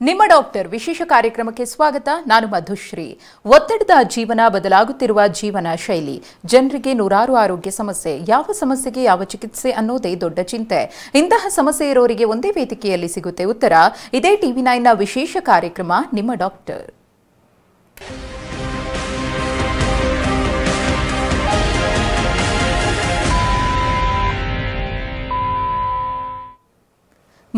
ನಿಮ್ಮ ಡಾಕ್ಟರ್ ವಿಶೇಷ ಕಾರ್ಯಕ್ರಮಕ್ಕೆ ಸ್ವಾಗತ. ನಾನು ಮಧುಶ್ರೀ. ಒತ್ತಡದ ಜೀವನ, ಬದಲಾಗುತ್ತಿರುವ ಜೀವನ ಶೈಲಿ, ಜನರಿಗೆ ನೂರಾರು ಆರೋಗ್ಯ ಸಮಸ್ಯೆ, ಯಾವ ಸಮಸ್ಯೆಗೆ ಯಾವ ಚಿಕಿತ್ಸೆ ಅನ್ನೋದೇ ದೊಡ್ಡ ಚಿಂತೆ. ಇಂತಹ ಸಮಸ್ಯೆ ಇರೋರಿಗೆ ಒಂದೇ ವೇದಿಕೆಯಲ್ಲಿ ಸಿಗುತ್ತೆ ಉತ್ತರ. ಇದೇ TV9ನ ವಿಶೇಷ ಕಾರ್ಯಕ್ರಮ ನಿಮ್ಮ ಡಾಕ್ಟರ್.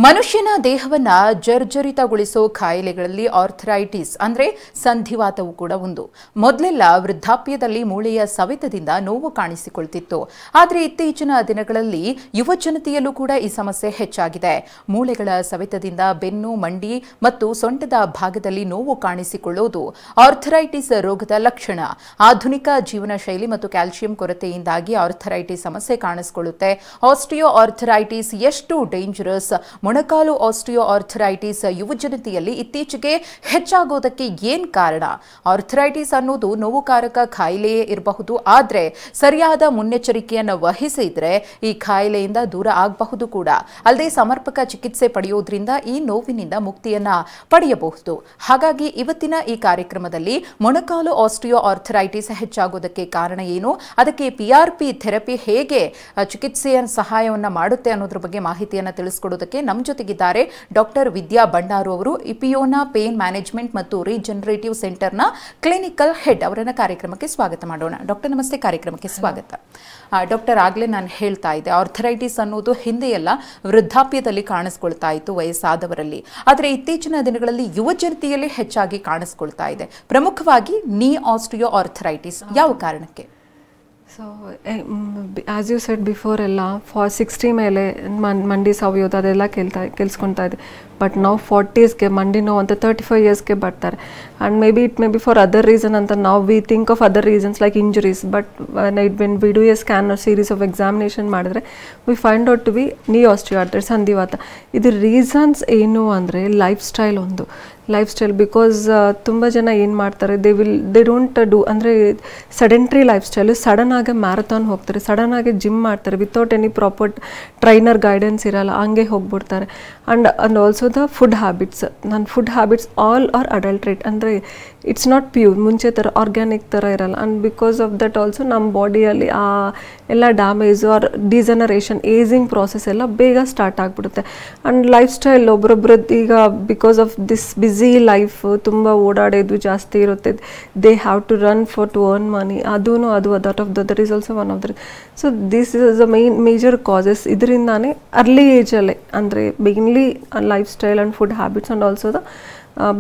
ಮನುಷ್ಯನ ದೇಹವನ್ನ ಜರ್ಜರಿತಗೊಳಿಸೋ ಕಾಯಿಲೆಗಳಲ್ಲಿ ಆರ್ಥರೈಟಿಸ್ ಅಂದ್ರೆ ಸಂಧಿವಾತವು ಕೂಡ ಒಂದು. ಮೊದಲೆಲ್ಲ ವೃದ್ಧಾಪ್ಯದಲ್ಲಿ ಮೂಳೆಯ ಸವೆತದಿಂದ ನೋವು ಕಾಣಿಸಿಕೊಳ್ತಿತ್ತು. ಆದರೆ ಇತ್ತೀಚಿನ ದಿನಗಳಲ್ಲಿ ಯುವ ಜನತೆಯಲ್ಲೂ ಕೂಡ ಈ ಸಮಸ್ಯೆ ಹೆಚ್ಚಾಗಿದೆ. ಮೂಳೆಗಳ ಸವೆತದಿಂದ ಬೆನ್ನು, ಮಂಡಿ ಮತ್ತು ಸೊಂಟದ ಭಾಗದಲ್ಲಿ ನೋವು ಕಾಣಿಸಿಕೊಳ್ಳೋದು ಆರ್ಥರೈಟಿಸ್ ರೋಗದ ಲಕ್ಷಣ. ಆಧುನಿಕ ಜೀವನ ಶೈಲಿ ಮತ್ತು ಕ್ಯಾಲ್ಸಿಯಂ ಕೊರತೆಯಿಂದಾಗಿ ಆರ್ಥರೈಟಿಸ್ ಸಮಸ್ಯೆ ಕಾಣಿಸಿಕೊಳ್ಳುತ್ತೆ. ಆಸ್ಟಿಯೋ ಆರ್ಥರೈಟಿಸ್ ಎಷ್ಟು ಡೇಂಜರಸ್? ಮೊಣಕಾಲು ಆಸ್ಟಿಯೋ ಆರ್ಥರೈಟಿಸ್ ಯುವ ಜನತೆಯಲ್ಲಿ ಇತ್ತೀಚೆಗೆ ಹೆಚ್ಚಾಗೋದಕ್ಕೆ ಏನ್ ಕಾರಣ? ಆರ್ಥರೈಟಿಸ್ ಅನ್ನೋದು ನೋವುಕಾರಕ ಕಾಯಿಲೆಯೇ ಇರಬಹುದು, ಆದರೆ ಸರಿಯಾದ ಮುನ್ನೆಚ್ಚರಿಕೆಯನ್ನು ವಹಿಸಿದ್ರೆ ಈ ಕಾಯಿಲೆಯಿಂದ ದೂರ ಆಗಬಹುದು ಕೂಡ. ಅಲ್ಲದೆ ಸಮರ್ಪಕ ಚಿಕಿತ್ಸೆ ಪಡೆಯೋದ್ರಿಂದ ಈ ನೋವಿನಿಂದ ಮುಕ್ತಿಯನ್ನ ಪಡೆಯಬಹುದು. ಹಾಗಾಗಿ ಇವತ್ತಿನ ಈ ಕಾರ್ಯಕ್ರಮದಲ್ಲಿ ಮೊಣಕಾಲು ಆಸ್ಟಿಯೋ ಆರ್ಥರೈಟಿಸ್ ಹೆಚ್ಚಾಗೋದಕ್ಕೆ ಕಾರಣ ಏನು, ಅದಕ್ಕೆ PRP ಥೆರಪಿ ಹೇಗೆ ಚಿಕಿತ್ಸೆಯ ಸಹಾಯವನ್ನ ಮಾಡುತ್ತೆ ಅನ್ನೋದ್ರ ಬಗ್ಗೆ ಮಾಹಿತಿಯನ್ನು ತಿಳಿಸಿಕೊಡೋದಕ್ಕೆ ನಮ್ಮ ಜೊತೆಗಿದ್ದಾರೆ ಡಾಕ್ಟರ್ ವಿದ್ಯಾ ಭಂಡಾರು ಅವರು, ಇಪಿಯೋನಾ ಪೇನ್ ಮ್ಯಾನೇಜ್ಮೆಂಟ್ ಮತ್ತು ರೀಜನರೇಟಿವ್ ಸೆಂಟರ್ನ ಕ್ಲಿನಿಕಲ್ ಹೆಡ್. ಅವರನ್ನ ಕಾರ್ಯಕ್ರಮಕ್ಕೆ ಸ್ವಾಗತ ಮಾಡೋಣ. ಡಾಕ್ಟರ್ ನಮಸ್ತೆ, ಕಾರ್ಯಕ್ರಮಕ್ಕೆ ಸ್ವಾಗತ. ಡಾಕ್ಟರ್, ಆಗಲೇ ನಾನು ಹೇಳ್ತಾ ಇದ್ದೆ, ಆರ್ಥರೈಟಿಸ್ ಅನ್ನೋದು ಹಿಂದೆಯೆಲ್ಲ ವೃದ್ಧಾಪ್ಯದಲ್ಲಿ ಕಾಣಿಸ್ಕೊಳ್ತಾ ಇತ್ತು ವಯಸ್ಸಾದವರಲ್ಲಿ, ಆದರೆ ಇತ್ತೀಚಿನ ದಿನಗಳಲ್ಲಿ ಯುವ ಜನತೆಯಲ್ಲಿ ಹೆಚ್ಚಾಗಿ ಕಾಣಿಸ್ಕೊಳ್ತಾ ಇದೆ. ಪ್ರಮುಖವಾಗಿ ನೀ ಆಸ್ಟಿಯೋ ಆರ್ಥರೈಟಿಸ್ ಯಾವ ಕಾರಣಕ್ಕೆ? So as you said before ಎಲ್ಲ 60 ಮೇಲೆ ಮಂಡಿ ಸವಿಯೋದು ಅದೆಲ್ಲ ಕೇಳಿಸ್ಕೊಳ್ತಾ ಇದೆ. ಬಟ್ ನಾವು 40ಸ್ಗೆ ಮಂಡಿ ನೋವು ಅಂತ 35 ಇಯರ್ಸ್ಗೆ ಬರ್ತಾರೆ. And it may be for other reason ಅಂತ ನಾವು we think of other reasons like injuries. But when we do a scan series of examination ಮಾಡಿದ್ರೆ we find out to be knee osteoarthritis, ಸಂಧಿವಾತ. ಇದು reasons ಏನು ಅಂದರೆ lifestyle ಒಂದು. Lifestyle because ತುಂಬ ಜನ ಏನು ಮಾಡ್ತಾರೆ, ದೇ ಡೋಂಟ್ ಡೂ ಅಂದರೆ ಸೆಡೆಂಟ್ರಿ ಲೈಫ್ ಸ್ಟೈಲು. ಸಡನ್ ಆಗಿ ಮ್ಯಾರಥಾನ್ ಹೋಗ್ತಾರೆ, ಸಡನ್ ಆಗಿ ಜಿಮ್ ಮಾಡ್ತಾರೆ without any proper trainer guidance ಇರಲ್ಲ, ಹಂಗೆ ಹೋಗ್ಬಿಡ್ತಾರೆ. And also the food habits. ನನ್ನ food habits all are adulterate, ಅಂದರೆ ಇಟ್ಸ್ ನಾಟ್ ಪ್ಯೂರ್, ಮುಂಚೆ ಥರ ಆರ್ಗ್ಯಾನಿಕ್ ಥರ ಇರಲ್ಲ. And because of that also ನಮ್ಮ ಬಾಡಿಯಲ್ಲಿ ಆ ಎಲ್ಲ damage or degeneration, ageing process ಎಲ್ಲ ಬೇಗ ಸ್ಟಾರ್ಟ್ ಆಗಿಬಿಡುತ್ತೆ. ಆ್ಯಂಡ್ ಲೈಫ್ ಸ್ಟೈಲ್ ಒಬ್ಬರೊಬ್ರದ್ದು ಈಗ because of this busy life, ತುಂಬ ಓಡಾಡೋದು ಜಾಸ್ತಿ ಇರುತ್ತೆ. They have to run for to earn money, ಅದು that is also one of the. So this is the major causes. ಇದರಿಂದಾನೇ ಅರ್ಲಿ ಏಜಲ್ಲೇ, ಅಂದರೆ mainly lifestyle and food habits and also the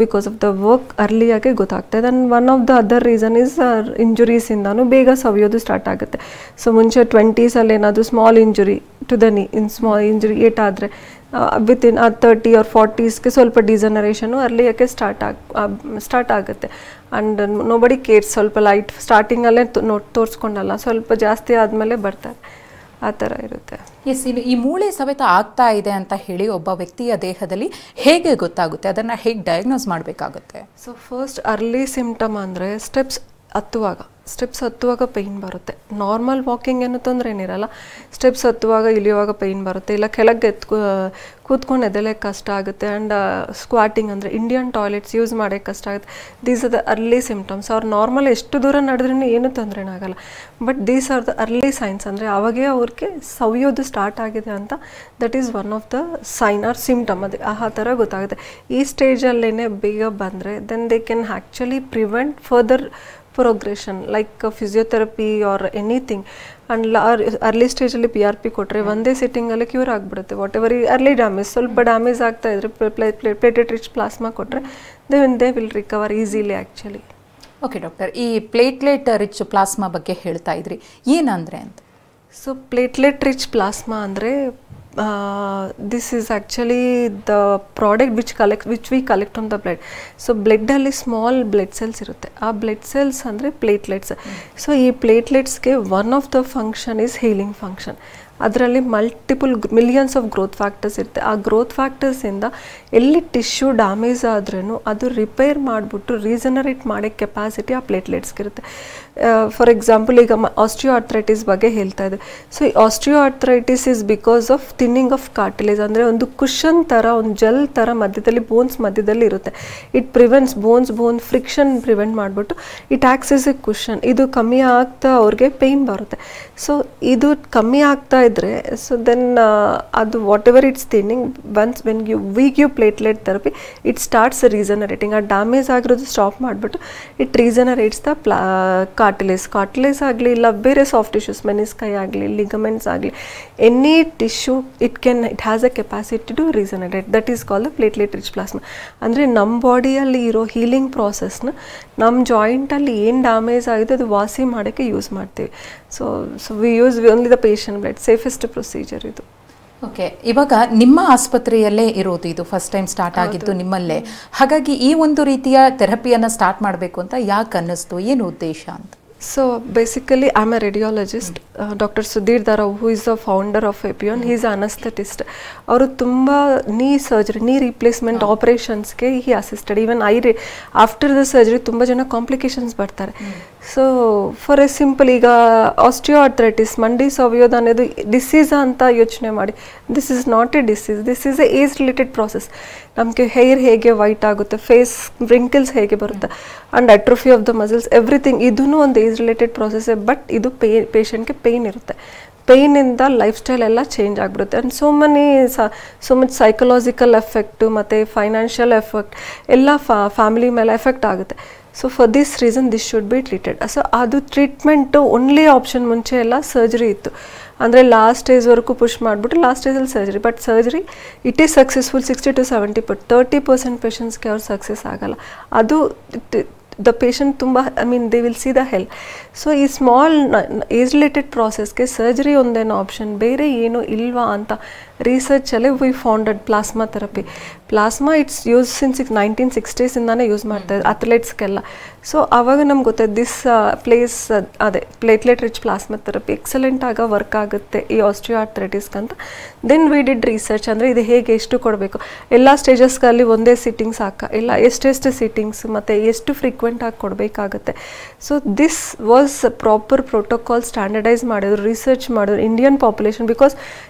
because of the work ಅರ್ಲಿಯಾಗೆ ಗೊತ್ತಾಗ್ತದೆ. And one of the other reason is ಇಂಜುರೀಸಿಂದಾನು ಬೇಗ ಸವಿಯೋದು start ಆಗುತ್ತೆ. So ಮುಂಚೆ 20ಸಲ್ಲಿ ಏನಾದರೂ small injury to the knee, small injury ಏಟಾದರೆ ವಿತಿನ್ 30 or 40ಸ್ಗೆ ಸ್ವಲ್ಪ ಡಿಜನರೇಷನು ಅರ್ಲಿಯಾಗೆ ಸ್ಟಾರ್ಟ್ ಆಗುತ್ತೆ. And nobody cares. ಸ್ವಲ್ಪ ಲೈಟ್ ಸ್ಟಾರ್ಟಿಂಗಲ್ಲೇ ತೋರಿಸ್ಕೊಂಡಲ್ಲ, ಸ್ವಲ್ಪ ಜಾಸ್ತಿ ಆದಮೇಲೆ ಬರ್ತಾರೆ, ಆ ಥರ ಇರುತ್ತೆ. ಎಸ್, ಈ ಮೂಳೆ ಸವೆತ ಆಗ್ತಾ ಇದೆ ಅಂತ ಹೇಳಿ ಒಬ್ಬ ವ್ಯಕ್ತಿಯ ದೇಹದಲ್ಲಿ ಹೇಗೆ ಗೊತ್ತಾಗುತ್ತೆ? ಅದನ್ನು ಹೇಗೆ ಡಯಾಗ್ನೋಸ್ ಮಾಡಬೇಕಾಗುತ್ತೆ? ಸೊ ಫಸ್ಟ್ ಅರ್ಲಿ ಸಿಂಪ್ಟಮ್ ಅಂದರೆ ಸ್ಟೆಪ್ಸ್ ಹತ್ತುವಾಗ ಪೇಯ್ನ್ ಬರುತ್ತೆ. ನಾರ್ಮಲ್ ವಾಕಿಂಗ್ ಏನು ತೊಂದರೆ ಏನಿರಲ್ಲ, ಸ್ಟೆಪ್ಸ್ ಹತ್ತುವಾಗ ಇಳಿಯುವಾಗ ಪೇಯ್ನ್ ಬರುತ್ತೆ, ಇಲ್ಲ ಕೆಳಗೆ ಕೂತ್ಕೊಂಡು ಎದೆಲೆ ಕಷ್ಟ ಆಗುತ್ತೆ. ಆ್ಯಂಡ್ ಸ್ಕ್ವಾಟಿಂಗ್ ಅಂದರೆ ಇಂಡಿಯನ್ ಟಾಯ್ಲೆಟ್ಸ್ ಯೂಸ್ ಮಾಡೋಕ್ಕೆ ಕಷ್ಟ ಆಗುತ್ತೆ. These are the early symptoms. ಅವ್ರು ನಾರ್ಮಲ್ ಎಷ್ಟು ದೂರ ನಡೆದ್ರೂ ಏನೂ ತೊಂದರೆ ಆಗಲ್ಲ. But these are the early signs, ಅಂದರೆ ಅವಾಗೇ ಅವ್ರಿಗೆ ಸವಿಯೋದು ಸ್ಟಾರ್ಟ್ ಆಗಿದೆ ಅಂತ. That is one of the sign or symptom. ಅದೇ ಆ ಥರ ಗೊತ್ತಾಗುತ್ತೆ. ಈ ಸ್ಟೇಜಲ್ಲೇ ಬೇಗ ಬಂದರೆ then they can actually prevent further progression like physiotherapy or anything. And early ಸ್ಟೇಜಲ್ಲಿ PRP ಕೊಟ್ಟರೆ ಒಂದೇ ಸಿಟ್ಟಿಂಗಲ್ಲಿ ಕ್ಯೂರ್ ಆಗಿಬಿಡುತ್ತೆ. ವಾಟ್ ಎವರ್ ಅರ್ಲಿ ಡ್ಯಾಮೇಜ್, ಸ್ವಲ್ಪ ಡ್ಯಾಮೇಜ್ ಆಗ್ತಾ ಇದ್ರೆ ಪ್ಲೇಟೆಡ್ ರಿಚ್ ಪ್ಲಾಸ್ಮಾ ಕೊಟ್ಟರೆ they will recover easily actually. Okay doctor, ಈ ಪ್ಲೇಟ್ಲೆಟ್ ರಿಚ್ ಪ್ಲಾಸ್ಮಾ ಬಗ್ಗೆ ಹೇಳ್ತಾ ಇದ್ರಿ, ಏನಂದರೆ ಅಂತ? ಸೊ ಪ್ಲೇಟ್ಲೆಟ್ ರಿಚ್ ಪ್ಲಾಸ್ಮಾ ಅಂದರೆ this is actually the product which we collect from the blood. So blood ಅಲ್ಲಿ ಸ್ಮಾಲ್ ಬ್ಲಡ್ ಸೆಲ್ಸ್ ಇರುತ್ತೆ. ಆ ಬ್ಲಡ್ ಸೆಲ್ಸ್ ಅಂದರೆ ಪ್ಲೇಟ್ಲೆಟ್ಸ್. ಸೊ ಈ ಪ್ಲೇಟ್ಲೆಟ್ಸ್ಗೆ one of the function is healing function. ಅದರಲ್ಲಿ multiple millions of growth factors ಇರುತ್ತೆ. ಆ growth ಫ್ಯಾಕ್ಟರ್ಸಿಂದ ಎಲ್ಲಿ ಟಿಶ್ಯೂ ಡ್ಯಾಮೇಜ್ ಆದ್ರೂ ಅದು ರಿಪೇರ್ ಮಾಡಿಬಿಟ್ಟು ರೀಜನರೇಟ್ ಮಾಡೋ ಕೆಪಾಸಿಟಿ ಆ ಪ್ಲೇಟ್ಲೆಟ್ಸ್ಗಿರುತ್ತೆ. ಫಾರ್ ಎಕ್ಸಾಂಪಲ್ ಈಗ ಆಸ್ಟಿಯೋ ಆರ್ಥ್ರೈಟಿಸ್ ಬಗ್ಗೆ ಹೇಳ್ತಾ ಇದೆ. ಸೊ ಈ osteo arthritis is because of thinning of cartilage, ಅಂದರೆ ಒಂದು ಕುಷನ್ ಥರ, ಒಂದು ಜೆಲ್ ಥರ ಮಧ್ಯದಲ್ಲಿ ಬೋನ್ಸ್ ಮಧ್ಯದಲ್ಲಿ ಇರುತ್ತೆ. It prevents bone friction prevent ಮಾಡಿಬಿಟ್ಟು it acts as a cushion. ಇದು ಕಮ್ಮಿ ಆಗ್ತಾ ಅವ್ರಿಗೆ ಪೇಯ್ನ್ ಬರುತ್ತೆ. ಸೊ ಇದು ಕಮ್ಮಿ ಆಗ್ತಾ ಇದ್ರೆ ಸೊ ದೆನ್ ಅದು whatever it's thinning once when we give platelet therapy it starts regenerating. ಆ ಡ್ಯಾಮೇಜ್ ಆಗಿರೋದು ಸ್ಟಾಪ್ ಮಾಡಿಬಿಟ್ಟು ಇಟ್ ರೀಜನರೇಟ್ಸ್ ದ ಕಾರ್ಟಿಲೇಜ್ ಆಗಲಿ ಇಲ್ಲ ಬೇರೆ ಸಾಫ್ಟ್ ಟಿಶ್ಯೂಸ್, ಮೆನಿಸ್ಕೈ ಆಗಲಿ, ಲಿಗಮೆಂಟ್ಸ್ ಆಗಲಿ, any tissue it has a capacity to regenerate. That is called the platelet rich plasma. ಅಂದರೆ ನಮ್ಮ ಬಾಡಿಯಲ್ಲಿ ಇರೋ ಹೀಲಿಂಗ್ ಪ್ರಾಸೆಸ್ನ ನಮ್ಮ ಜಾಯಿಂಟಲ್ಲಿ ಏನು ಡ್ಯಾಮೇಜ್ ಆಗಿದೆ ಅದು ವಾಸಿ ಮಾಡೋಕ್ಕೆ ಯೂಸ್ ಮಾಡ್ತೀವಿ. So we use only the patient blood, safest procedure ಇದು. ಓಕೆ, ಇವಾಗ ನಿಮ್ಮ ಆಸ್ಪತ್ರೆಯಲ್ಲೇ ಇರೋದು, ಇದು ಫಸ್ಟ್ ಟೈಮ್ ಸ್ಟಾರ್ಟ್ ಆಗಿದ್ದು ನಿಮ್ಮಲ್ಲೇ, ಹಾಗಾಗಿ ಈ ಒಂದು ರೀತಿಯ ಥೆರಪಿಯನ್ನು ಸ್ಟಾರ್ಟ್ ಮಾಡಬೇಕು ಅಂತ ಯಾಕೆ ಅನ್ನಿಸ್ತು, ಏನು ಉದ್ದೇಶ ಅಂತ? So basically I'm a radiologist. Dr. Sudhir Dara, who is the founder of Epion, he is an anesthetist. ಅವರು ತುಂಬ ನೀ ಸರ್ಜರಿ, ನೀ ರಿಪ್ಲೇಸ್ಮೆಂಟ್ ಆಪರೇಷನ್ಸ್ಗೆ he assisted. Even after the surgery ತುಂಬ ಜನ ಕಾಂಪ್ಲಿಕೇಶನ್ಸ್ ಬರ್ತಾರೆ. ಸೊ ಫಾರ್ ಎ ಸಿಂಪಲ್ ಈಗ osteoarthritis, ಮಂಡಿ ಸವಿಯೋದು ಅನ್ನೋದು ಡಿಸೀಸ್ ಅಂತ ಯೋಚನೆ ಮಾಡಿ. This is not a disease, this is a age related process. ನಮಗೆ ಹೇರ್ ಹೇಗೆ ವೈಟ್ ಆಗುತ್ತೆ, ಫೇಸ್ ರಿಂಕಲ್ಸ್ ಹೇಗೆ ಬರುತ್ತೆ, and atrophy of the muscles, everything ಇದೂ ಒಂದು ಏಜ್ ರಿಲೇಟೆಡ್ ಪ್ರಾಸೆಸ್ಸೇ. ಬಟ್ ಇದು ಪೇಷಂಟ್ಗೆ ಪೇಯ್ನ್ ಇರುತ್ತೆ. ಪೇಯ್ನಿಂದ ಲೈಫ್ ಸ್ಟೈಲ್ ಎಲ್ಲ ಚೇಂಜ್ ಆಗಿಬಿಡುತ್ತೆ. And so much psychological effect ಮತ್ತು ಫೈನಾನ್ಷಿಯಲ್ ಎಫೆಕ್ಟ್ ಎಲ್ಲ ಫ್ಯಾಮಿಲಿ ಮೇಲೆ ಎಫೆಕ್ಟ್ ಆಗುತ್ತೆ. So for this reason this should be treated. So ಅದು ಟ್ರೀಟ್ಮೆಂಟು ಓನ್ಲಿ ಆಪ್ಷನ್ ಮುಂಚೆ ಎಲ್ಲ ಸರ್ಜರಿ ಇತ್ತು. ಅಂದರೆ ಲಾಸ್ಟ್ ಸ್ಟೇಜ್ವರೆಗೂ ಪುಷ್ ಮಾಡಿಬಿಟ್ಟು ಲಾಸ್ಟ್ ಸ್ಟೇಜಲ್ಲಿ surgery. But surgery it is successful 60 to 70%. 30% ಪೇಷಂಟ್ಸ್ಗೆ ಅವ್ರು ಸಕ್ಸಸ್ ಆಗಲ್ಲ. ಅದು ದ ಪೇಷಂಟ್ ತುಂಬ they will see the help. So ಈ ಸ್ಮಾಲ್ ಏಜ್ ರಿಲೇಟೆಡ್ ಪ್ರಾಸೆಸ್ಗೆ ಸರ್ಜರಿ ಒಂದೇನೋ ಆಪ್ಷನ್, ಬೇರೆ ಏನೂ ಇಲ್ವಾ ಅಂತ ರಿಸರ್ಚಲ್ಲೇ we founded plasma therapy. Plasma it's use since 1960s use ಮಾಡ್ತಾಯಿದ್ರು ಅಥ್ಲೆಟ್ಸ್ಗೆಲ್ಲ. ಸೊ ಆವಾಗ ನಮ್ಗೆ ಗೊತ್ತಾಯ್ತು ದಿಸ್ ಅದೇ platelet rich plasma therapy excellent ಆಗ ವರ್ಕ್ ಆಗುತ್ತೆ ಈ ಆಸ್ಟಿಯೋ ಆರ್ಥ್ರೈಟಿಸ್ಗೆ ಅಂತ. ದೆನ್ ವಿ ಡಿಡ್ ರಿಸರ್ಚ್, ಅಂದರೆ ಇದು ಹೇಗೆ, ಎಷ್ಟು ಕೊಡಬೇಕು, ಎಲ್ಲ ಸ್ಟೇಜಸ್ಗಲ್ಲಿ ಒಂದೇ ಸಿಟ್ಟಿಂಗ್ಸ್ ಇಲ್ಲ ಎಷ್ಟೆಷ್ಟು ಸಿಟ್ಟಿಂಗ್ಸ್ ಮತ್ತು ಎಷ್ಟು ಫ್ರೀಕ್ವೆಂಟ್ ಆಗಿ ಕೊಡಬೇಕಾಗುತ್ತೆ. So this was proper protocol standardise ಮಾಡಿದ್ರು, ರಿಸರ್ಚ್ ಮಾಡಿದ್ರು Indian population. Because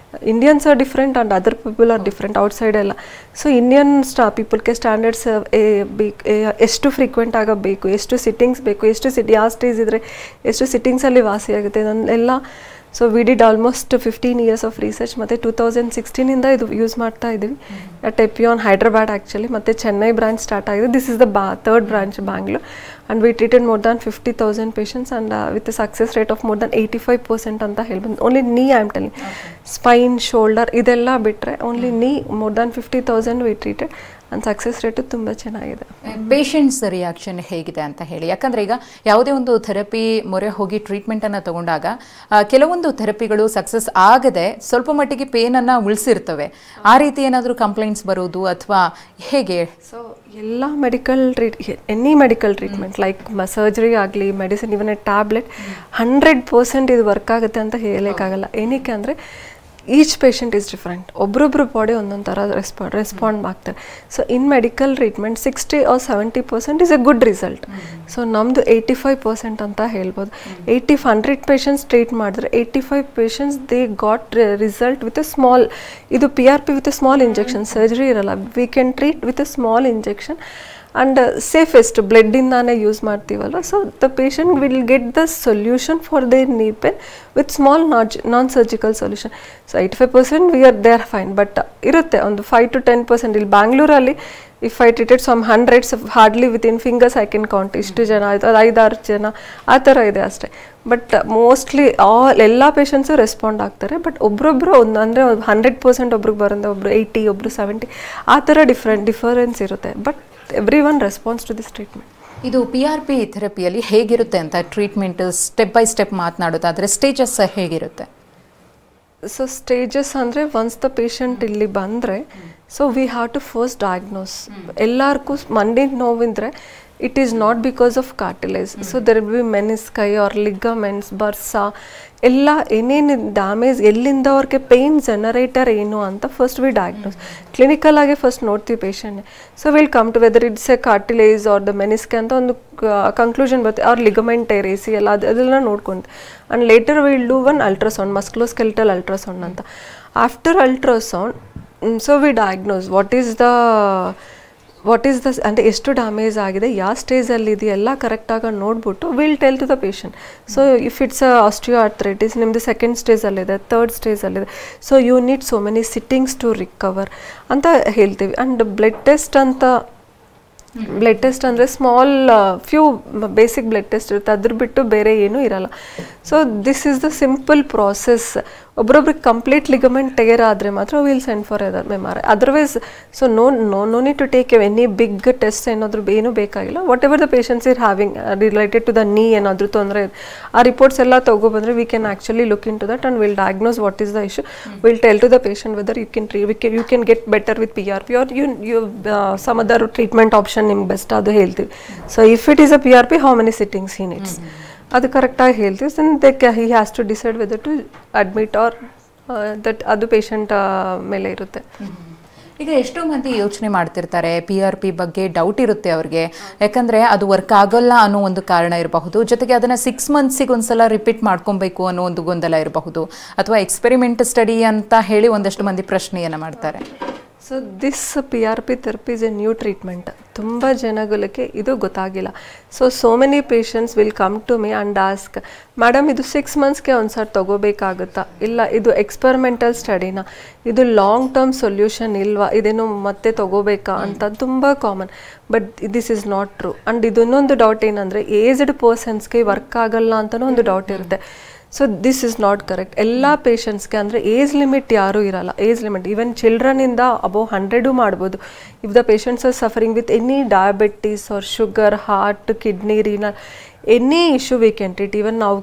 Indians are different and other people are different outside ಎಲ್ಲ. ಸೊ ಇಂಡಿಯನ್ ಪೀಪಲ್ಗೆ ಸ್ಟ್ಯಾಂಡರ್ಡ್ಸ್ ಎಷ್ಟು ಫ್ರೀಕ್ವೆಂಟ್ ಆಗಬೇಕು, ಎಷ್ಟು ಸಿಟ್ಟಿಂಗ್ಸ್ ಬೇಕು, ಯಾವ ಸ್ಟೇಜ್ ಇದ್ದರೆ ಎಷ್ಟು ಸಿಟ್ಟಿಂಗ್ಸಲ್ಲಿ ವಾಸಿ ಆಗುತ್ತೆ ಎಲ್ಲ. So we did almost 15 years of research. ಮತ್ತು 2016 ಇದು ಯೂಸ್ ಮಾಡ್ತಾ ಇದ್ದೀವಿ ಅಟ್ ಎಪಿಯಾನ್ ಹೈದ್ರಾಬಾದ್ ಆ್ಯಕ್ಚುಲಿ. ಮತ್ತು ಚೆನ್ನೈ ಬ್ರಾಂಚ್ ಸ್ಟಾರ್ಟ್ ಆಗಿದೆ. This is the third branch Bangalore. And we treated more than 50,000 patients and with success rate of more than 85% ಅಂತ ಹೇಳ್ಬೋದು. Only knee I am telling, spine, shoulder ಇದೆಲ್ಲ ಬಿಟ್ಟರೆ only knee more than 50,000 we treated and success rate ತುಂಬ ಚೆನ್ನಾಗಿದೆ. Patients reaction ಹೇಗಿದೆ ಅಂತ ಹೇಳಿ, ಯಾಕಂದರೆ ಈಗ ಯಾವುದೇ ಒಂದು ಥೆರಪಿ ಮೊರೆ ಹೋಗಿ ಟ್ರೀಟ್ಮೆಂಟನ್ನು ತಗೊಂಡಾಗ ಕೆಲವೊಂದು ಥೆರಪಿಗಳು ಸಕ್ಸಸ್ ಆಗದೆ ಸ್ವಲ್ಪ ಮಟ್ಟಿಗೆ ಪೇನನ್ನು ಉಳಿಸಿರ್ತವೆ. ಆ ರೀತಿ ಏನಾದರೂ ಕಂಪ್ಲೇಂಟ್ಸ್ ಬರೋದು ಅಥವಾ ಹೇಗೆ? ಸೊ ಎಲ್ಲ any medical treatment like surgery ಆಗಲಿ, ಮೆಡಿಸಿನ್, ಇವನ್ ಎ ಟ್ಯಾಬ್ಲೆಟ್ 100% ಇದು ವರ್ಕ್ ಆಗುತ್ತೆ ಅಂತ ಹೇಳೋಕ್ಕಾಗಲ್ಲ. ಏನಕ್ಕೆ ಅಂದರೆ ಈಚ್ ಪೇಷಂಟ್ ಈಸ್ ಡಿಫ್ರೆಂಟ್. ಒಬ್ರೊಬ್ರು ಬಾಡಿ ಒಂದೊಂದು ಥರ ರೆಸ್ಪಾಂಡ್ ಆಗ್ತಾರೆ. So in medical treatment 60 or 70% is a good result. So ನಮ್ಮದು 85% ಅಂತ ಹೇಳ್ಬೋದು. 100 ಪೇಷಂಟ್ಸ್ ಟ್ರೀಟ್ ಮಾಡಿದ್ರೆ 85 patients they got result with a small, ಇದು PRP with a small injection, surgery ಇರಲ್ಲ. We can treat with a small injection and safest ಬ್ಲಡ್ಡಿಂದಾನೇ use ಮಾಡ್ತೀವಲ್ಲ. So the patient will get the solution for their knee pain with small non surgical solution. So 85% we are they are fine. But ಇರುತ್ತೆ ಒಂದು 5 to 10%. ಇಲ್ಲಿ ಬ್ಯಾಂಗ್ಳೂರಲ್ಲಿ if I treated some hundreds, hardly within fingers I can count. ಇಷ್ಟು ಜನ, 5-6 ಜನ ಆ ಥರ ಇದೆ ಅಷ್ಟೇ. ಬಟ್ ಮೋಸ್ಟ್ಲಿ ಎಲ್ಲ ಪೇಷಂಟ್ಸು ರೆಸ್ಪಾಂಡ್ ಆಗ್ತಾರೆ. ಬಟ್ ಒಬ್ರೊಬ್ರು ಅಂದರೆ 100% ಒಬ್ರಿಗೆ ಬರೋದು, ಒಬ್ರು 80, ಒಬ್ರು 70 ಆ ಥರ ಡಿಫರೆನ್ಸ್ ಇರುತ್ತೆ. But every one response to this treatment. ಇದು PRP ಥೆರಪಿಯಲ್ಲಿ ಹೇಗಿರುತ್ತೆ ಅಂತ ಟ್ರೀಟ್ಮೆಂಟ್ ಸ್ಟೆಪ್ ಬೈ ಸ್ಟೆಪ್ ಮಾತನಾಡೋದಾದರೆ ಸ್ಟೇಜಸ್ ಹೇಗಿರುತ್ತೆ? ಸೊ ಸ್ಟೇಜಸ್ ಅಂದರೆ ಒನ್ಸ್ ದ ಪೇಷಂಟ್ ಇಲ್ಲಿ ಬಂದರೆ so we have to first diagnose. ಎಲ್ಲರಿಗೂ ಮಂಡಿ ನೋವಿಂದರೆ It is not because of cartilage. So there will be menisci or ligaments, bursa, ಎಲ್ಲ ಏನೇನು ಡ್ಯಾಮೇಜ್, ಎಲ್ಲಿಂದ ಅವ್ರಿಗೆ ಪೇಯ್ನ್ ಜನರೇಟರ್ ಏನು ಅಂತ ಫಸ್ಟ್ ವಿ ಡಯಾಗ್ನೋಸ್. ಕ್ಲಿನಿಕಲ್ ಆಗಿ ಫಸ್ಟ್ ನೋಡ್ತೀವಿ ಪೇಷಂಟ್ನೇ. So will come to whether it's a cartilage or the menisci ಅಂತ ಒಂದು ಕನ್ಕ್ಲೂಷನ್ ಬರುತ್ತೆ, ಅವ್ರ ಲಿಗಮೆಂಟ್ ಎಸಿ ಎಲ್ಲ ಅದೆಲ್ಲ ನೋಡ್ಕೊಂತೀವಿ. And later will do one ultrasound, musculoskeletal ultrasound ಅಂತ. After ultrasound so we diagnose what is the ಅಂದರೆ ಎಷ್ಟು ಡ್ಯಾಮೇಜ್ ಆಗಿದೆ, ಯಾವ ಸ್ಟೇಜಲ್ಲಿ ಇದೆಯೆಲ್ಲ ಕರೆಕ್ಟಾಗಿ ನೋಡ್ಬಿಟ್ಟು will tell to the patient. So if it's osteoarthritis ನಿಮ್ಮದು ಸೆಕೆಂಡ್ ಸ್ಟೇಜಲ್ಲಿದೆ, ಥರ್ಡ್ ಸ್ಟೇಜಲ್ಲಿದೆ, so you need so many sittings to recover ಅಂತ ಹೇಳ್ತೀವಿ. ಆ್ಯಂಡ್ ಬ್ಲಡ್ ಟೆಸ್ಟ್ ಅಂದರೆ small few basic blood test ಇರುತ್ತೆ, ಅದ್ರ ಬಿಟ್ಟು ಬೇರೆ ಏನೂ ಇರಲ್ಲ. So this is the simple process. ಒಬ್ರೊಬ್ರಿಗೆ ಕಂಪ್ಲೀಟ್ ಲಿಗಮೆಂಟ್ ಟೆಗರ್ ಆದರೆ ಮಾತ್ರ will send for MRI. Otherwise so no need to take any big test ಏನಾದರೂ ಏನೂ ಬೇಕಾಗಿಲ್ಲ. ವಾಟ್ ಎವರ್ ದ ಪೇಷಂಟ್ಸ್ ಇರ್ having related to the knee ಏನಾದರೂ ತೊಂದರೆ ಇದೆ, ಆ ರಿಪೋರ್ಟ್ಸ್ ಎಲ್ಲ ತೊಗೊಬಂದರೆ we can actually look into that and will diagnose what is the issue. Will tell to the patient whether you can get better with PRP or you some other treatment option ನಿಮ್ಗೆ best ಅದು ಹೇಳ್ತೀವಿ. So if it is a PRP how many sittings he needs ಅದು ಕರೆಕ್ಟಾಗಿ ಹೇಳ್ತೀವಿ. Then he has to decide whether to admit or that ಅದು patient ಮೇಲೆ ಇರುತ್ತೆ. ಈಗ ಎಷ್ಟೋ ಮಂದಿ ಯೋಚನೆ ಮಾಡ್ತಿರ್ತಾರೆ, PRP ಬಗ್ಗೆ ಡೌಟ್ ಇರುತ್ತೆ ಅವ್ರಿಗೆ, ಯಾಕಂದರೆ ಅದು ವರ್ಕ್ ಆಗೋಲ್ಲ ಅನ್ನೋ ಒಂದು ಕಾರಣ ಇರಬಹುದು, ಜೊತೆಗೆ ಅದನ್ನು 6 ಮಂತ್ಸಿಗೆ ಒಂದ್ಸಲ ರಿಪೀಟ್ ಮಾಡ್ಕೊಬೇಕು ಅನ್ನೋ ಒಂದು ಗೊಂದಲ ಇರಬಹುದು, ಅಥವಾ ಎಕ್ಸ್ಪೆರಿಮೆಂಟ್ ಸ್ಟಡಿ ಅಂತ ಹೇಳಿ ಒಂದಷ್ಟು ಮಂದಿ ಪ್ರಶ್ನೆಯನ್ನು ಮಾಡ್ತಾರೆ. So this PRP therapy is a new treatment. ತುಂಬ ಜನಗಳಿಗೆ ಇದು ಗೊತ್ತಾಗಿಲ್ಲ. So many patients will come to me and ask, madam ಇದು 6 ಮಂತ್ಸ್ಗೆ ಒಂದ್ಸರಿ ತೊಗೋಬೇಕಾಗುತ್ತಾ, ಇಲ್ಲ ಇದು ಎಕ್ಸ್ಪೆರಿಮೆಂಟಲ್ ಸ್ಟಡಿನ, ಇದು ಲಾಂಗ್ ಟರ್ಮ್ ಸೊಲ್ಯೂಷನ್ ಇಲ್ವಾ, ಇದೇನು ಮತ್ತೆ ತೊಗೋಬೇಕಾ ಅಂತ ತುಂಬ common. But this is not true. And ಇದು ಇನ್ನೊಂದು ಡೌಟ್ ಏನಂದರೆ ಏಜ್ಡ್ ಪರ್ಸನ್ಸ್ಗೆ ವರ್ಕ್ ಆಗಲ್ಲ ಅಂತಲೂ ಒಂದು ಡೌಟ್ ಇರುತ್ತೆ. So this is not correct. ಎಲ್ಲ ಪೇಷಂಟ್ಸ್ಗೆ ಅಂದರೆ ಏಜ್ ಲಿಮಿಟ್ ಯಾರೂ ಇರಲ್ಲ. ಏಜ್ ಲಿಮಿಟ್ ಈವನ್ ಚಿಲ್ಡ್ರನಿಂದ ಅಬೌವ್ 100 ಮಾಡ್ಬೋದು. If the patients are suffering with any diabetes or sugar, heart, kidney, renal, any issue we can treat. Even ನಾವು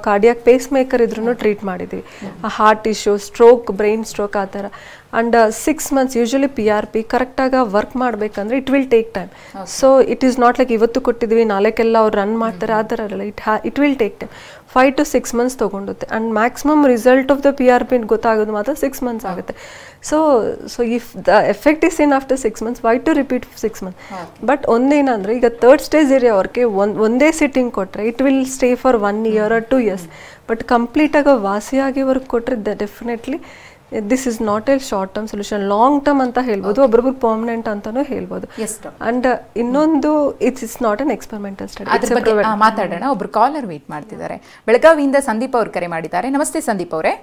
cardiac pacemaker ಇದ್ರೂ treat ಮಾಡಿದ್ದೀವಿ. Heart issue, stroke, brain stroke ಆ ಥರ. And 6 months usually PRP ಕರೆಕ್ಟಾಗಿ work ಮಾಡಬೇಕಂದ್ರೆ it will take time. So it is not like ಇವತ್ತು ಕೊಟ್ಟಿದ್ವಿ ನಾಳೆಗೆಲ್ಲ ಅವ್ರು ರನ್ ಮಾಡ್ತಾರೆ ಆ ಥರ ಇರಲ್ಲ. It will take time. 5 to 6 months ತೊಗೊಂಡುತ್ತೆ. And maximum result of the PRP ಗೊತ್ತಾಗೋದು ಮಾತ್ರ 6 ಮಂತ್ಸ್ ಆಗುತ್ತೆ. So if the effect is in after 6 months, why to repeat 6 months? But ಒಂದೇನಂದರೆ ಈಗ ಥರ್ಡ್ ಸ್ಟೇಜ್ ಇರೋವ್ರಿಗೆ ಒಂದೇ ಸಿಟ್ಟಿಂಗ್ ಕೊಟ್ಟರೆ it will stay for 1 year or 2 years. But ಕಂಪ್ಲೀಟಾಗಿ ವಾಸಿಯಾಗಿ ವರ್ಕ್ ಕೊಟ್ಟರೆ definitely this is not A short term solution, long term ಅಂತ ಹೇಳ್ಬೋದು, ಒಬ್ಬೊಬ್ರು ಪರ್ಮನೆಂಟ್ ಅಂತಾನೂ ಹೇಳ್ಬೋದು. ಅಂಡ್ ಇನ್ನೊಂದು it's not an experimental study. ಅದ್ರ ಬಗ್ಗೆ ಮಾತಾಡೋಣ. ಒಬ್ರು ಕಾಲರ್ ವೇಟ್ ಮಾಡ್ತಿದ್ದಾರೆ. ಬೆಳಗಾವಿಯಿಂದ ಸಂದೀಪ್ ಅವ್ರು ಕರೆ ಮಾಡಿದ್ದಾರೆ. ನಮಸ್ತೆ ಸಂದೀಪ್ ಅವರೇ.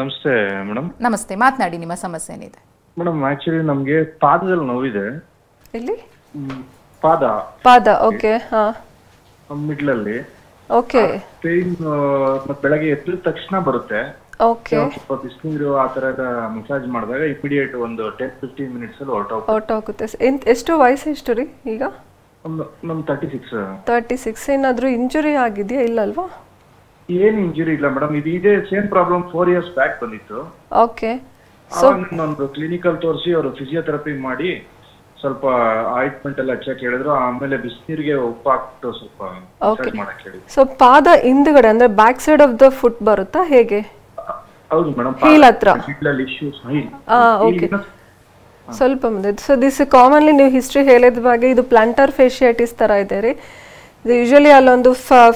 ನಮಸ್ತೆ ಮೇಡಮ್. ನಮಸ್ತೆ, ಮಾತನಾಡಿ, ನಿಮ್ಮ ಸಮಸ್ಯೆ ಏನಿದೆ? ಮೇಡಮ್ ಆಕ್ಚುಲಿ ನಮಗೆ ಪಾದದಲ್ಲಿ ನೋವಿದೆ. ಎಲ್ಲಿ? ಪಾದ. ಓಕೆ. ಹಾ, ಮಿಡ್ಲ್ ಅಲ್ಲಿ. ಓಕೆ. ಪೇನ್ ಬೆಳಗ್ಗೆ ಎದ್ದ ತಕ್ಷಣ ಬರುತ್ತೆ. ಓಕೆ. ಸ್ವಲ್ಪ ಬಿಸಿನೀರು ಆ ತರದ ಮಸಾಜ್ ಮಾಡಿದಾಗ ಇಮಿಡಿಯೇಟ್ ಒಂದು 10-15 ಮಿನಿಟ್ಸ್ ಅಲ್ಲಿ ಹೊರಟೋಗುತ್ತೆ. ಎಷ್ಟು ವಯಸ್ಸು ಎಷ್ಟು ರೀ ಈಗ? ನಮ್ 36. ಏನಾದ್ರು ಇಂಜುರಿ ಆಗಿದೆಯಾ? ಇಲ್ಲ ಅಲ್ವಾ? ಏನ್ ಇಂಜುರಿ ಇಲ್ಲ ಮೇಡಮ್. ಇದೇ ಸೇಮ್ ಪ್ರಾಬ್ಲಮ್ 4 years ಬ್ಯಾಕ್ ಬಂದಿತ್ತು. ಓಕೆ. ಸೊ ಒಂದು ಕ್ಲಿನಿಕಲ್ ತೋರಿಸಿ ಅವರು ಫಿಸಿಯೋಥೆರಪಿ ಮಾಡಿ ಸ್ವಲ್ಪ ಆಯಿಂಟ್ಮೆಂಟ್ ಎಲ್ಲ ಚೆಕ್ ಹೇಳಿದ್ರು. ಆಮೇಲೆ ಬಿಸಿನೀರಿಗೆ ಉಪ್ಪು ಹಾಕ್ಬಿಟ್ಟು ಸ್ವಲ್ಪ ಮಸಾಜ್ ಮಾಡಕ್ಕೆ ಹೇಳಿ. ಸೊ ಪಾದ ಹಿಂದ್ಗಡೆ ಅಂದ್ರೆ back side of the foot ಬರುತ್ತಾ ಹೇಗೆ? ಹೌದು ಮೇಡಮ್. ಹೀಲ್ ಹತ್ರ. ಸ್ವಲ್ಪ ಮುಂದೆ. ಸೊ ದಿಸ್ ಕಾಮನ್ಲಿ ನೀವು ಹಿಸ್ಟ್ರಿ ಹೇಳಿದ ಬಗ್ಗೆ ಇದು ಪ್ಲಾಂಟರ್ ಫೇಶಿಯಾಟಿಸ್ ತರ ಇದೆ ರೀ. ಇದು ಯೂಶಲಿ ಅಲ್ಲೊಂದು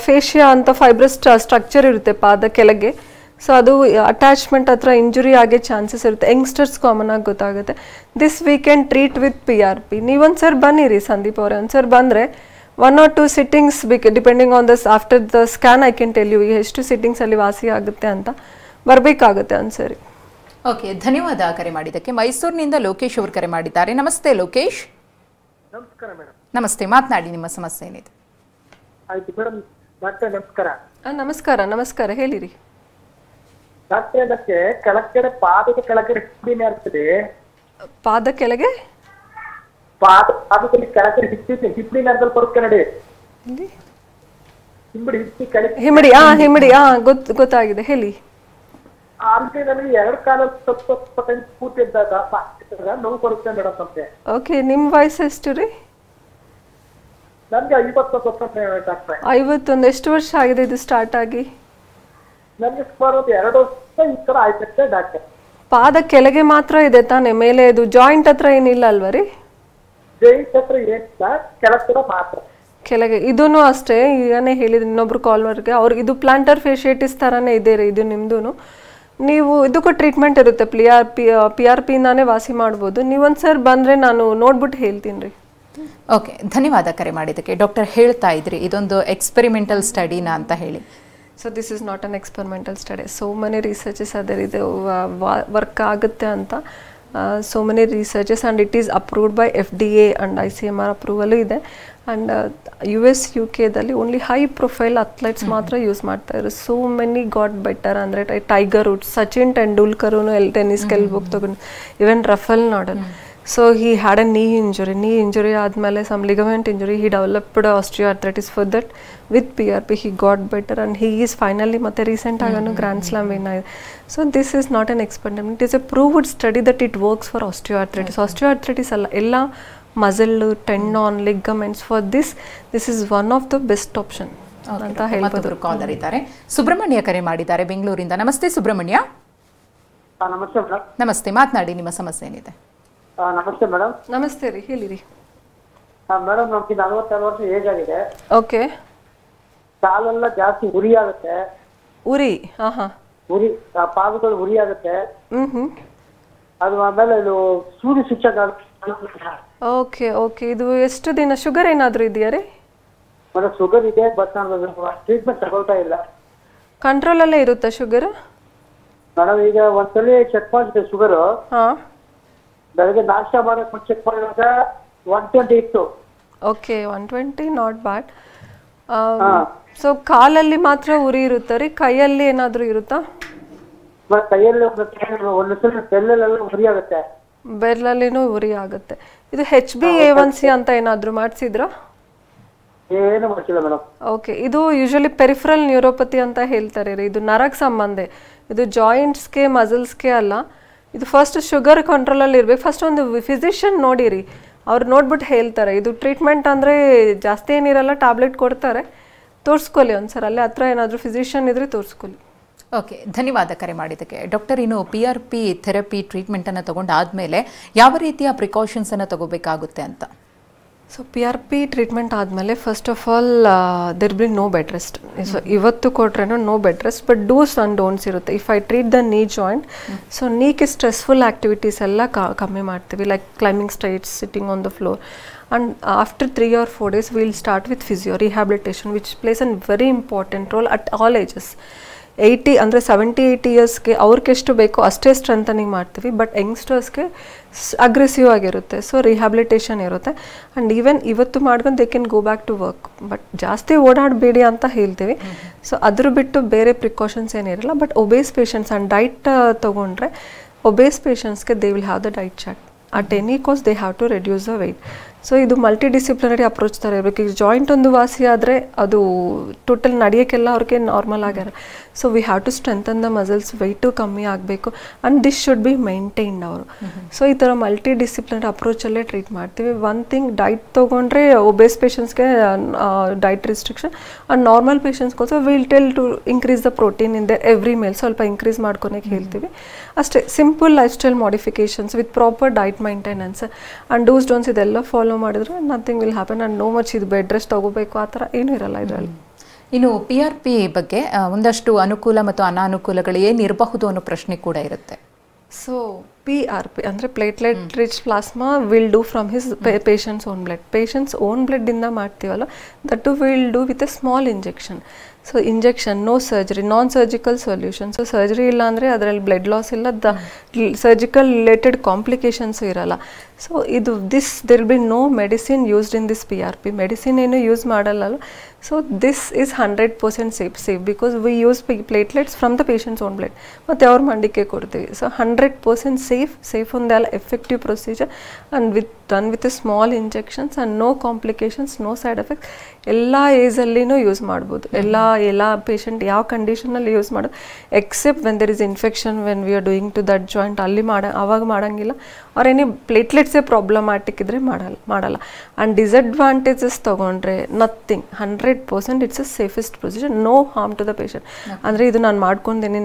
ಫೇಶಿಯಾ ಅಂತ ಫೈಬ್ರಸ್ ಸ್ಟ್ರಕ್ಚರ್ ಇರುತ್ತೆ ಪಾದ ಕೆಳಗೆ. ಸೊ ಅದು ಅಟ್ಯಾಚ್ಮೆಂಟ್ ಹತ್ರ ಇಂಜುರಿ ಆಗೋ ಚಾನ್ಸಸ್ ಇರುತ್ತೆ. ಯಂಗ್ಸ್ಟರ್ಸ್ ಕಾಮನ್ ಆಗಿ ಗೊತ್ತಾಗುತ್ತೆ. This we can treat with PRP. ನೀವೊಂದ್ಸರಿ ಬನ್ನಿರಿ ಸಂದೀಪ್ ಅವರೇ. ಒಂದ್ಸರಿ ಬಂದರೆ 1 or 2 sittings depending on thus after the scan I can tell you ಎಷ್ಟು ಸಿಟ್ಟಿಂಗ್ಸ್ ಅಲ್ಲಿ ವಾಸಿ ಆಗುತ್ತೆ ಅಂತ ಬರಬೇಕಾಗುತ್ತೆ ಒಂದ್ಸರಿ. ಓಕೆ, ಧನ್ಯವಾದ ಕರೆ ಮಾಡಿದ್ದಕ್ಕೆ. ಮೈಸೂರಿನಿಂದ ಲೋಕೇಶ್ ಅವರು ಕರೆ ಮಾಡಿದ್ದಾರೆ. ನಮಸ್ತೆ ಲೋಕೇಶ್. ನಮಸ್ಕಾರ ಮೇಡಮ್. ನಮಸ್ತೆ, ಮಾತನಾಡಿ, ನಿಮ್ಮ ಸಮಸ್ಯೆ ಏನಿದೆ? ಆಯ್ತು ಮೇಡಮ್. ಡಾಕ್ಟರ್ ನಮಸ್ಕಾರ. ನಮಸ್ಕಾರ ಹೇಳಿರಿ ಡಾಕ್ಟರ್. ಅದಕ್ಕೆ ಕೆಳಗಡೆ ಪಾದದ ಕೆಳಗಡೆ ಹಿಡಿಮೆ ಆಗ್ತದೆ. ಪಾದ ಕೆಳಗೆ ಪಾದದಲ್ಲಿ ಕೆಳಗಡೆ ಹಿಪ್ಪಡಿ ನರದಲ್ಲಿ ಬರುತ್ತೆ ನೋಡಿ. ಹಿಮ್ಮಡಿ ಗೊತ್ತಾಗಿದೆ, ಹೇಳಿ. ಅಂದ್ರೆ ನನಗೆ 2 ಕಾಲ ಸ್ವಲ್ಪ ಕೂತಿದ್ದಾಗ ನೋವು ಬರುತ್ತೆ ಮೇಡಮ್. ನಮಗೆ. ಓಕೆ, ನಿಮ್ಮ ವಯಸ್ಸು ಎಷ್ಟು ರೀ? ನನ್ಗೆ 51 ವರ್ಷ ಡಾಕ್ಟ್ರೆ. 51 ಎಷ್ಟು ವರ್ಷ ಆಗಿದೆ ಇದು ಸ್ಟಾರ್ಟ್ ಆಗಿ? ನನ್ಗೆ ಸುಮಾರು 2 ವರ್ಷ ಈ ತರ ಆಯ್ತಷ್ಟೇ ಡಾಕ್ಟ್ರೆ. ಪಾದ ಕೆಳಗೆ ಮಾತ್ರ ಇದೆ ತಾನೆ, ಮೇಲೆ ಇದು ಜಾಯಿಂಟ್ ಹತ್ರ ಏನಿಲ್ಲ ಅಲ್ವಾ ರೀ? ಜೈಂಟ್ ಹತ್ರ ಏನಿಲ್ಲ, ಕೆಳಗಡೆ ಮಾತ್ರ. ಕೆಳಗೆ ಇದೂ ಅಷ್ಟೇ. ಈಗನೇ ಹೇಳಿದ್ರು ಇನ್ನೊಬ್ರು ಕಾಲ್ವರ್ಗೆ, ಅವ್ರಿಗೆ ಇದು ಪ್ಲಾಂಟರ್ ಫೇಶಿಯಟಿಸ್ ಥರನೇ ಇದೆ ರೀ ಇದು ನಿಮ್ಮದು. ನೀವು ಇದಕ್ಕೂ ಟ್ರೀಟ್ಮೆಂಟ್ ಇರುತ್ತೆ, ಪಿ ಆರ್ ಪಿಯಿಂದಾನೇ ವಾಸಿ ಮಾಡ್ಬೋದು. ನೀವೊಂದ್ಸರಿ ಬಂದರೆ ನಾನು ನೋಡ್ಬಿಟ್ಟು ಹೇಳ್ತೀನಿ ರೀ. ಓಕೆ, ಧನ್ಯವಾದ ಕರೆ ಮಾಡಿದ್ದಕ್ಕೆ. ಡಾಕ್ಟರ್ ಹೇಳ್ತಾ ಇದ್ರಿ ಇದೊಂದು ಎಕ್ಸ್ಪೆರಿಮೆಂಟಲ್ ಸ್ಟಡಿನಾ ಅಂತ ಹೇಳಿ. So this is not an experimental study. So many researches ಅದರ್ ಇದೆ, ವರ್ಕ್ ಆಗುತ್ತೆ ಅಂತ. So many researches and it is approved by FDA and ICMR approval ಇದೆ. And US UK only high profile athletes ಮಾತ್ರ use ಮಾಡ್ತಾ ಇದ್ರು. So many got better. ಅಂದರೆ Tiger Woods, Sachin Tendulkar tennis ಗೆಲ್ಬೇಕು ತಗೊಂಡು, even Rafael Nadal. So he had a knee injury ಆದಮೇಲೆ some ligament injury, he developed osteoarthritis. For that with PRP he got better and he is finally ಮತ್ತೆ recent ಆಗೂ grand slam win ಆಗಿದೆ. So this is not an experiment, it is A proved study that it works for osteoarthritis ಅಲ್ಲ, ಎಲ್ಲ muscle, tendon, ligaments. For this is one of the best option ಅಂತ ಹೇಳ್ಬೋದು. Collar ಇದ್ದಾರೆ, ಸುಬ್ರಹ್ಮಣ್ಯ ಕರೆ ಮಾಡಿದ್ದಾರೆ ಬೆಂಗಳೂರಿಂದ. ನಮಸ್ತೆ ಸುಬ್ರಹ್ಮಣ್ಯ. ನಮಸ್ತೆ ಮೇಡಮ್. ನಮಸ್ತೆ, ಮಾತನಾಡಿ, ನಿಮ್ಮ ಸಮಸ್ಯೆ ಏನಿದೆ? ನಮಸ್ತೆ ಮೇಡಮ್. ನಮಸ್ತೆ ರೀ, ಹೇಳಿರಿ. ಮೇಡಮ್ ನಮ್ಗೆ 46 ವರ್ಷ ಏಜ್ ಆಗಿದೆ. ಓಕೆ. ಕಾಲೆಲ್ಲ ಜಾಸ್ತಿ ಉರಿ ಆಗುತ್ತೆ. ಉರಿ? ಹಾಂ. ಉರಿ, ಪಾದಗಳು ಉರಿ ಆಗುತ್ತೆ. ಅದು ಆಮೇಲೆ ಇದು ಸೂರ್ಯ ಶಿಕ್ಷಕ. ಓಕೆ. ಇದು ಎಷ್ಟು ದಿನ ಶುಗರ್ ಏನಾದರೂ ಇದೆಯಾ ರೀ? ಮೇಡಮ್ ಶುಗರ್ ಇದೆ, ಬಟ್ ನಾನು ಟ್ರೀಟ್ಮೆಂಟ್ ತಗೊಳ್ತಾ ಇಲ್ಲ. ಕಂಟ್ರೋಲಲ್ಲೇ ಇರುತ್ತಾ ಶುಗರ್? ಮೇಡಮ್ ಈಗ ಒಂದ್ಸಲಿ ಚೆಕ್ ಮಾಡಿದೆ ಶುಗರ್. ಹಾಂ. ಬೆಳಗ್ಗೆ ನಾಷ್ಟ ಮಾಡಕ್ಕೆ ಚೆಕ್ ಮಾಡಿದಾಗ 120 ಇತ್ತು. Okay, 120 not bad. ಸೊ ಕಾಲಲ್ಲಿ ಮಾತ್ರ ಉರಿ ಇರುತ್ತಾ ರೀ? ಕೈಯಲ್ಲಿ ಏನಾದರೂ ಇರುತ್ತಾ? ಕೈಯಲ್ಲಿ ಒಂದ್ಸಲ ಬೆರಳೆಲ್ಲ ಉರಿ ಆಗುತ್ತೆ. ಬೆರಳಲ್ಲಿನೂ ಉರಿ ಆಗುತ್ತೆ. ಇದು HbA1c ಅಂತ ಏನಾದರೂ ಮಾಡಿಸಿದ್ರಾ? ಏನು ಮಾಡಿಸಿಲ್ಲ ಮೇಡಮ್. ಓಕೆ, ಇದು ಯೂಶಲಿ ಪೆರಿಫರಲ್ ನ್ಯೂರೋಪತಿ ಅಂತ ಹೇಳ್ತಾರೆ ರೀ. ಇದು ನರಕ್ಕೆ ಸಂಬಂಧ, ಇದು ಜಾಯಿಂಟ್ಸ್ಗೆ ಮಸಲ್ಸ್ಗೆ ಅಲ್ಲ. ಇದು ಫಸ್ಟ್ ಶುಗರ್ ಕಂಟ್ರೋಲಲ್ಲಿ ಇರಬೇಕು. ಫಸ್ಟ್ ಒಂದು ಫಿಸಿಷಿಯನ್ ನೋಡಿರಿ, ಅವ್ರು ನೋಡ್ಬಿಟ್ಟು ಹೇಳ್ತಾರೆ. ಇದು ಟ್ರೀಟ್ಮೆಂಟ್ ಅಂದರೆ ಜಾಸ್ತಿ ಏನಿರಲ್ಲ, ಟ್ಯಾಬ್ಲೆಟ್ ಕೊಡ್ತಾರೆ. ತೋರಿಸ್ಕೊಳ್ಳಿ ಒಂದ್ಸಲ, ಅಲ್ಲೇ ಹತ್ರ ಏನಾದರೂ ಫಿಸಿಷಿಯನ್ ಇದ್ರೆ ತೋರಿಸ್ಕೊಳ್ಳಿ. ಓಕೆ, ಧನ್ಯವಾದ ಕರೆ ಮಾಡಿದ್ದಕ್ಕೆ. ಡಾಕ್ಟರ್, ಇನ್ನು PRP ಥೆರಪಿ ಟ್ರೀಟ್ಮೆಂಟನ್ನು ತಗೊಂಡಾದಮೇಲೆ ಯಾವ ರೀತಿಯ ಪ್ರಿಕಾಷನ್ಸನ್ನು ತಗೋಬೇಕಾಗುತ್ತೆ ಅಂತ? ಸೊ PRP ಟ್ರೀಟ್ಮೆಂಟ್ ಆದಮೇಲೆ first of all there be no bed rest. So ಇವತ್ತು ಕೊಟ್ರೇನೋ no bed rest, but dos and don'ts ಇರುತ್ತೆ. If I treat the knee joint, so ನೀಗೆ ಸ್ಟ್ರೆಸ್ಫುಲ್ ಆ್ಯಕ್ಟಿವಿಟೀಸ್ ಎಲ್ಲ ಕಮ್ಮಿ ಮಾಡ್ತೀವಿ, like climbing stairs, sitting on the floor. And after 3 or 4 days will start with physio rehabilitation, which plays an very important role at all ages. 80 ಅಂದರೆ 70-80 ಇಯರ್ಸ್ಗೆ ಅವ್ರಿಗೆ ಎಷ್ಟು ಬೇಕೋ ಅಷ್ಟೇ strengthening ಮಾಡ್ತೀವಿ. ಬಟ್ ಯಂಗ್ಸ್ಟರ್ಸ್ಗೆ ಅಗ್ರೆಸಿವ್ ಆಗಿರುತ್ತೆ. ಸೊ ರಿಹ್ಯಾಬಿಲಿಟೇಷನ್ ಇರುತ್ತೆ. ಆ್ಯಂಡ್ ಈವನ್ ಇವತ್ತು ಮಾಡ್ಕೊಂಡು they can go back to work. But ಜಾಸ್ತಿ ಓಡಾಡಬೇಡಿ ಅಂತ ಹೇಳ್ತೀವಿ. ಸೊ ಅದ್ರ ಬಿಟ್ಟು ಬೇರೆ ಪ್ರಿಕಾಷನ್ಸ್ ಏನಿರಲ್ಲ. But obese patients and diet ತೊಗೊಂಡ್ರೆ, ಒಬೇಸ್ ಪೇಷಂಟ್ಸ್ಗೆ they will have the diet chart. At any cost they have to reduce the weight. So ಇದು ಮಲ್ಟಿ ಡಿಸಿಪ್ಲಿನರಿ ಅಪ್ರೋಚ್ ಥರ ಇರಬೇಕು. ಈಗ ಜಾಯಿಂಟ್ ಒಂದು ವಾಸಿ ಆದರೆ ಅದು ಟೋಟಲ್ ನಡೆಯೋಕ್ಕೆಲ್ಲ ಅವ್ರಿಗೆ ನಾರ್ಮಲ್ ಆಗ್ಯಾರ. So we have to strengthen the muscles, weight ಕಮ್ಮಿ ಆಗಬೇಕು and this should be maintained ಅವರು. ಸೊ ಈ ಥರ ಮಲ್ಟಿ ಡಿಸಿಪ್ಲಿನರಿ ಅಪ್ರೋಚಲ್ಲೇ ಟ್ರೀಟ್ ಮಾಡ್ತೀವಿ. ಒನ್ ಥಿಂಗ್, ಡೈಟ್ ತೊಗೊಂಡ್ರೆ ಒಬೇಸ್ ಪೇಷಂಟ್ಸ್ಗೆ ಡೈಟ್ ರಿಸ್ಟ್ರಿಕ್ಷನ್, ಆ್ಯಂಡ್ ನಾರ್ಮಲ್ ಪೇಷಂಟ್ಸ್ಗೋಸ್ಕರ will tell to increase the protein in the every meal. ಸ್ವಲ್ಪ ಇನ್ಕ್ರೀಸ್ ಮಾಡ್ಕೊಳಕ್ಕೆ ಹೇಳ್ತೀವಿ ಅಷ್ಟೇ. Simple life style modifications with proper diet maintenance and dos don'ts ಇದೆಲ್ಲ follow ಮಾಡಿದ್ರೆ nothing will happen. And know much ಇದು bed rest ತಗೋಬೇಕು ಆ ಥರ ಏನೂ ಇರಲ್ಲ ಇದರಲ್ಲಿ. ಇನ್ನು PRP ಬಗ್ಗೆ ಒಂದಷ್ಟು ಅನುಕೂಲ ಮತ್ತು ಅನಾನುಕೂಲಗಳು ಏನಿರಬಹುದು ಅನ್ನೋ ಪ್ರಶ್ನೆ ಕೂಡ ಇರುತ್ತೆ. ಸೊ PRP ಅಂದರೆ platelet rich plasma will do from his patient's own blood. Patients own ಬ್ಲಡ್ಡಿಂದ ಮಾಡ್ತೀವಲ್ಲ, that too will do with a small injection. So injection, no surgery, non surgical solution. So surgery ಇಲ್ಲ ಅಂದರೆ ಅದರಲ್ಲಿ blood loss ಇಲ್ಲ, the surgical related complications ಇರಲ್ಲ. So ಇದು there be no medicine used in this PRP. Medicine ಏನು use ಮಾಡಲ್ಲ. So this is 100% safe because we use platelets from the patients own blood. ಮತ್ತು ಅವ್ರ ಮಂಡಿಗೆ ಕೊಡ್ತೀವಿ. ಸೊ 100% safe ಒಂದೇ ಅಲ್ಲ, effective procedure and done with small injections and no complications, no side effects. ಎಲ್ಲ ಏಜಲ್ಲಿನೂ use ಮಾಡ್ಬೋದು, ಎಲ್ಲ ಪೇಷಂಟ್ ಯಾವ ಕಂಡೀಷನಲ್ಲಿ ಯೂಸ್ ಮಾಡೋದು, except when there is infection when we are doing to that joint, ಅಲ್ಲಿ ಅವಾಗ ಮಾಡೋಂಗಿಲ್ಲ. ಅವ್ರು ಏನೇ ಪ್ಲೇಟ್ಲೆಟ್ಸೇ ಪ್ರಾಬ್ಲಮ್ಯಾಟಿಕ್ ಇದ್ದರೆ ಮಾಡಲ್ಲ. ಆ್ಯಂಡ್ ಡಿಸಡ್ವಾಂಟೇಜಸ್ ತೊಗೊಂಡ್ರೆ nothing, 100% it's a safest procedure, no harm to the patient. ಅಂದರೆ ಇದು ನಾನು ಮಾಡ್ಕೊಂಡೇನೆ,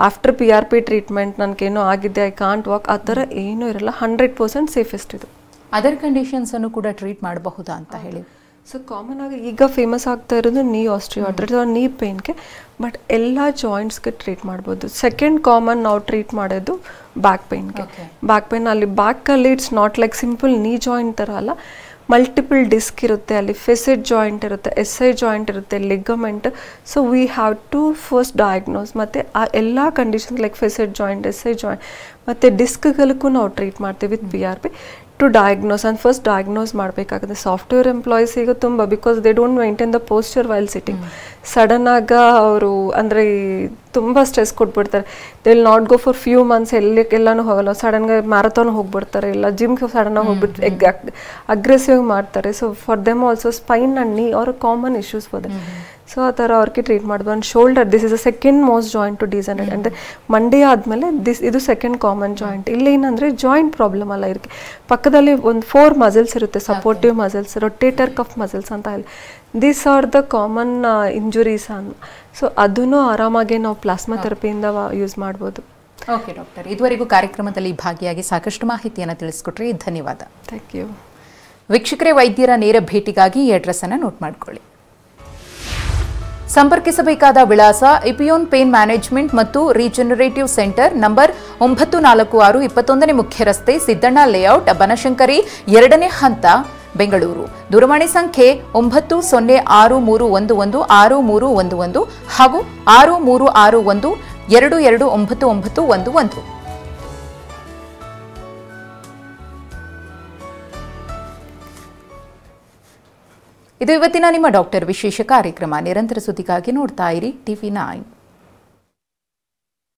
ಆಫ್ಟರ್ PRP ಟ್ರೀಟ್ಮೆಂಟ್ ನನಗೇನೋ ಆಗಿದೆ, ಐ ಕಾಂಟ್ ವಾಕ್, ಆ ಥರ ಏನೂ ಇರಲ್ಲ, 100% ಸೇಫೆಸ್ಟ್ ಇದು. ಅದರ್ ಕಂಡೀಷನ್ಸನ್ನು ಕೂಡ ಟ್ರೀಟ್ ಮಾಡಬಹುದಾ ಅಂತ ಹೇಳಿ. ಸೊ ಕಾಮನ್ ಆಗಿ ಈಗ ಫೇಮಸ್ ಆಗ್ತಾ ಇರೋದು ನೀ ಆಸ್ಟ್ರಿಯೋಆರ್ಥ್ರೈಟಿಸ್, ನೀ ಪೇನ್ಗೆ, ಬಟ್ ಎಲ್ಲ ಜಾಯಿಂಟ್ಸ್ಗೆ ಟ್ರೀಟ್ ಮಾಡ್ಬೋದು. ಸೆಕೆಂಡ್ ಕಾಮನ್ ನಾವು ಟ್ರೀಟ್ ಮಾಡೋದು ಬ್ಯಾಕ್ ಪೇನ್ಗೆ. ಬ್ಯಾಕ್ ಪೇನ್ ಅಲ್ಲಿ ಬ್ಯಾಕಲ್ಲಿ it's not like simple knee joint ಥರ ಅಲ್ಲ, ಮಲ್ಟಿಪಲ್ ಡಿಸ್ಕ್ ಇರುತ್ತೆ, ಅಲ್ಲಿ ಫೆಸೆಟ್ ಜಾಯಿಂಟ್ ಇರುತ್ತೆ, SI ಜಾಯಿಂಟ್ ಇರುತ್ತೆ, ligament. So we have to first diagnose, ಮತ್ತು ಆ ಎಲ್ಲ conditions like facet joint, SI joint ಮತ್ತು ಡಿಸ್ಕ್ಗಳಿಗೂ ನಾವು ಟ್ರೀಟ್ ಮಾಡ್ತೀವಿ with PRP to diagnose. And first diagnose ಮಾಡಬೇಕಾಗುತ್ತೆ. ಸಾಫ್ಟ್ವೇರ್ ಎಂಪ್ಲಾಯೀಸಿಗೆ ತುಂಬ, because they don't maintain the posture while sitting. ಸಡನ್ನಾಗ ಅವರು ಅಂದರೆ ತುಂಬ ಸ್ಟ್ರೆಸ್ ಕೊಟ್ಬಿಡ್ತಾರೆ. They will not go for few months, ಎಲ್ಲನೂ ಹೋಗಲ್ಲ, ಸಡನ್ಗೆ ಮ್ಯಾರಥಾನ್ ಹೋಗ್ಬಿಡ್ತಾರೆ, ಇಲ್ಲ ಜಿಮ್ಗೆ ಸಡನ್ನಾಗಿ ಹೋಗ್ಬಿಟ್ಟು ಅಗ್ರೆಸಿವ್ ಮಾಡ್ತಾರೆ. So for them also spine and knee are common issues for them. So ಆ ಥರ ಅವ್ರಿಗೆ ಟ್ರೀಟ್ ಮಾಡ್ಬೋದು. And shoulder, this is a second most joint to designed. ಅಂದರೆ ಮಂಡಿ ಆದಮೇಲೆ ಇದು ಸೆಕೆಂಡ್ ಕಾಮನ್ ಜಾಯಿಂಟ್. ಇಲ್ಲಿ ಏನಂದರೆ ಜಾಯಿಂಟ್ ಪ್ರಾಬ್ಲಮ್ ಅಲ್ಲ, ಇದಕ್ಕೆ ಪಕ್ಕದಲ್ಲಿ ಒಂದು 4 ಮಸಲ್ಸ್ ಇರುತ್ತೆ, supportive muscles, rotator cuff muscles ಅಂತ ಹೇಳಿ. These are the common injuries ಅನ್ನು. ಸೊ ಅದನ್ನು ಆರಾಮಾಗಿ ನಾವು ಪ್ಲಾಸ್ಮಾ ಥೆರಪಿಯಿಂದ ಯೂಸ್ ಮಾಡ್ಬೋದು. ಓಕೆ ಡಾಕ್ಟರ್, ಇದುವರೆಗೂ ಕಾರ್ಯಕ್ರಮದಲ್ಲಿ ಭಾಗಿಯಾಗಿ ಸಾಕಷ್ಟು ಮಾಹಿತಿಯನ್ನು ತಿಳಿಸ್ಕೊಟ್ರಿ, ಧನ್ಯವಾದ. Thank you. ವೀಕ್ಷಕರೇ, ವೈದ್ಯರ ನೇರ ಭೇಟಿಗಾಗಿ ಈ ಅಡ್ರೆಸ್ಸನ್ನು ನೋಟ್ ಮಾಡಿಕೊಳ್ಳಿ. ಸಂಪರ್ಕಿಸಬೇಕಾದ ವಿಳಾಸ ಇಪಿಯೋನ್ ಪೇನ್ ಮ್ಯಾನೇಜ್ಮೆಂಟ್ ಮತ್ತು ರೀಜನರೇಟಿವ್ ಸೆಂಟರ್, ನಂಬರ್ 946 21ನೇ ಮುಖ್ಯ ರಸ್ತೆ, ಸಿದ್ದಣ್ಣ ಲೇಔಟ್, ಬನಶಂಕರಿ 2ನೇ ಹಂತ, ಬೆಂಗಳೂರು. ದೂರವಾಣಿ ಸಂಖ್ಯೆ 9063116311 ಹಾಗೂ 6361229911. ಇದು ಇವತ್ತಿನ ನಿಮ್ಮ ಡಾಕ್ಟರ್ ವಿಶೇಷ ಕಾರ್ಯಕ್ರಮ. ನಿರಂತರ ಸುದ್ದಿಗಾಗಿ ನೋಡ್ತಾ ಇರಿ TV9.